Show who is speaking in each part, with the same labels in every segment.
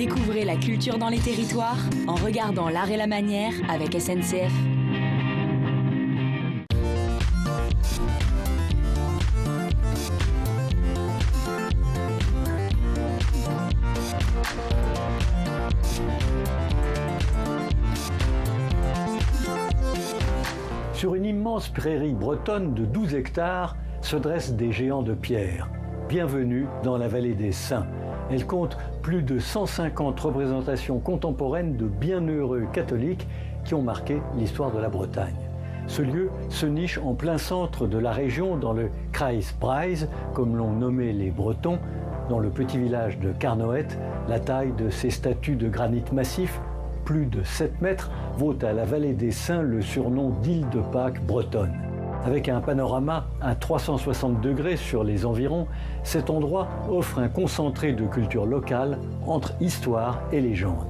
Speaker 1: Découvrez la culture dans les territoires en regardant l'art et la manière avec SNCF.
Speaker 2: Sur une immense prairie bretonne de 12 hectares se dressent des géants de pierre. Bienvenue dans la vallée des Saints. Elle compte plus de 150 représentations contemporaines de bienheureux catholiques qui ont marqué l'histoire de la Bretagne. Ce lieu se niche en plein centre de la région dans le Kreis Breizh, comme l'ont nommé les Bretons, dans le petit village de Carnoët. La taille de ces statues de granit massif, plus de 7 mètres, vaut à la vallée des Saints le surnom d'île de Pâques bretonne. Avec un panorama à 360 degrés sur les environs, cet endroit offre un concentré de culture locale entre histoire et légende.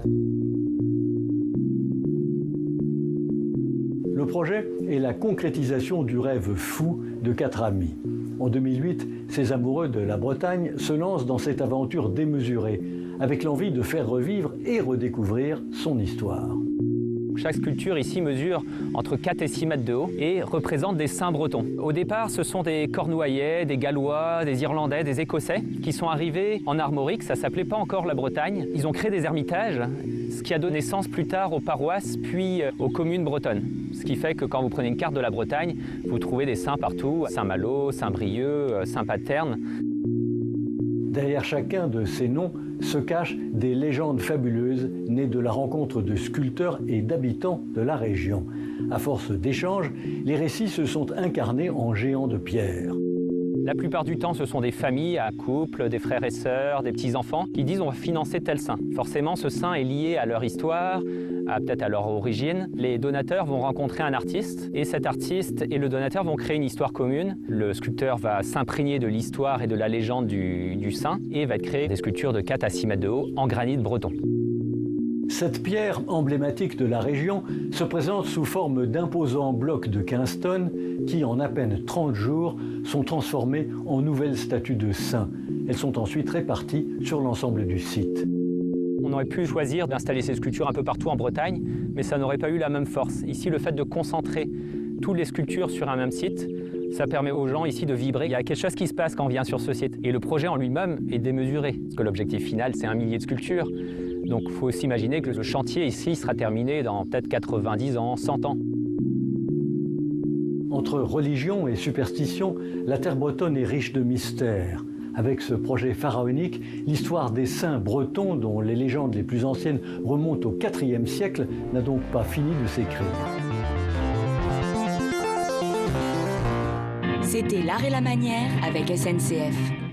Speaker 2: Le projet est la concrétisation du rêve fou de 4 amis. En 2008, ces amoureux de la Bretagne se lancent dans cette aventure démesurée, avec l'envie de faire revivre et redécouvrir son histoire.
Speaker 3: Chaque sculpture ici mesure entre 4 et 6 mètres de haut et représente des saints bretons. Au départ, ce sont des Cornouaillais, des Gallois, des Irlandais, des Écossais qui sont arrivés en Armorique, ça ne s'appelait pas encore la Bretagne. Ils ont créé des ermitages, ce qui a donné naissance plus tard aux paroisses puis aux communes bretonnes. Ce qui fait que quand vous prenez une carte de la Bretagne, vous trouvez des saints partout, Saint-Malo, Saint-Brieuc, Saint-Paterne.
Speaker 2: Derrière chacun de ces noms se cachent des légendes fabuleuses nées de la rencontre de sculpteurs et d'habitants de la région. À force d'échanges, les récits se sont incarnés en géants de pierre.
Speaker 3: La plupart du temps, ce sont des familles, un couple, des frères et sœurs, des petits-enfants qui disent on va financer tel saint. Forcément, ce saint est lié à leur histoire, peut-être à leur origine. Les donateurs vont rencontrer un artiste et cet artiste et le donateur vont créer une histoire commune. Le sculpteur va s'imprégner de l'histoire et de la légende du saint et va créer des sculptures de 4 à 6 mètres de haut en granit breton.
Speaker 2: Cette pierre emblématique de la région se présente sous forme d'imposants blocs de 15 tonnes qui, en à peine 30 jours, sont transformés en nouvelles statues de saints. Elles sont ensuite réparties sur l'ensemble du site.
Speaker 3: On aurait pu choisir d'installer ces sculptures un peu partout en Bretagne, mais ça n'aurait pas eu la même force. Ici, le fait de concentrer toutes les sculptures sur un même site, ça permet aux gens ici de vibrer. Il y a quelque chose qui se passe quand on vient sur ce site. Et le projet en lui-même est démesuré, parce que l'objectif final, c'est 1 millier de sculptures. Donc il faut aussi imaginer que le chantier ici sera terminé dans peut-être 90 ans, 100 ans.
Speaker 2: Entre religion et superstition, la terre bretonne est riche de mystères. Avec ce projet pharaonique, l'histoire des saints bretons, dont les légendes les plus anciennes remontent au IVe siècle, n'a donc pas fini de s'écrire.
Speaker 1: C'était l'art et la manière avec SNCF.